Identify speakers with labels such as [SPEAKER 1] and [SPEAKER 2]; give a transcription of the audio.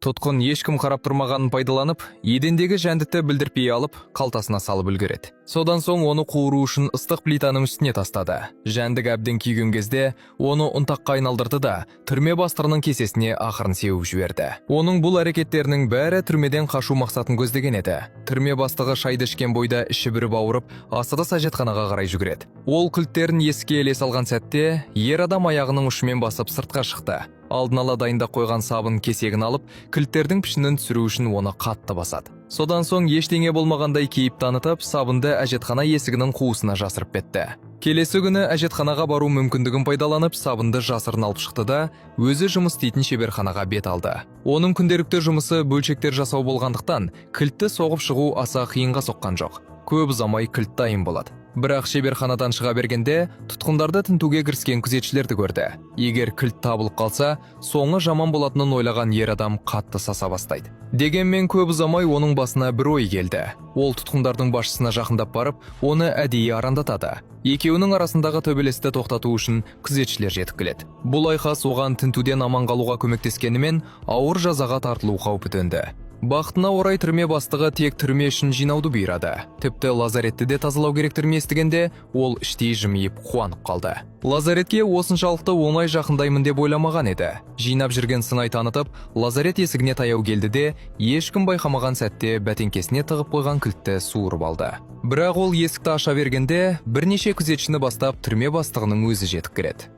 [SPEAKER 1] Тұтқын ешкім қарап тұрмағанын пайдаланып, едендегі жәндікті білдірпей алып, қалтасына салып үлгереді. Содан соң оны қуыру үшін ыстық плитаның үстіне тастады. Жәндік әбден күйген кезде оны ұнтаққа айналдырды да, түрме бастығының кесесіне ақырын сеуіп жіберді. Оның бұл әрекеттерінің бәрі түрмеден қашу мақсатын көздеген еді. Түрме бастығы шайды ішкен бойда іші бүріп ауырып, асығыс әжетханаға қарай жүгіреді. Ол кілттерін есікке іле салған сәтте, ер адам аяғының ұшымен басып сыртқа шықты. Алдын ала дайындап қойған сабын кесегін алып, кілттердің пішінін түсіру үшін оны қатты басады. Содан соң ештеңе болмағандай кейіп танытып, сабынды әжетхана есігінің қуысына жасырып кетті. Келесі күні әжетханаға бару мүмкіндігін пайдаланып, сабынды жасырын алып шықты да, өзі жұмыс істейтін шеберханаға бет алды. Оның күнделікті жұмысы бөлшектер жасау болғандықтан, кілтті соғып шығу аса қиынға соққан жоқ. Көп ұзамай кілт дайын болады. Бірақ шеберханадан шыға бергенде, тұтқындарды тінтуге кіріскен күзетшілерді көрді. Егер кілт табылып қалса, соңы жаман болатынын ойлаған ер адам қатты саса бастайды. Дегенмен көп ұзамай оның басына бір ой келді. Ол тұтқындардың басшысына жақындап барып, оны әдейі арандатады. Екеуінің арасындағы төбелесті тоқтату үшін күзетшілер жетіп келеді. Бұл айқас оған тінтуден аман қалуға көмектескенімен, ауыр жазаға тартылу қаупі төнді. Бақытына орай түрме бастығы тек түрме үшін жинауды бұйырады. Тіпті лазаретті де тазалау керектігін естігенде, ол іштей жымиып қуанып қалды. Лазаретке осыншалықты оңай жақындаймын деп ойламаған еді. Жинап жүрген сыңай танытып, лазарет есігіне таяу келді де, ешкім байқамаған сәтте бәтеңкесіне тығып қойған кілтті суырып алды. Бірақ ол есікті аша бергенде, бірнеше күзетшіні бастап түрме бастығының өзі жетіп келеді.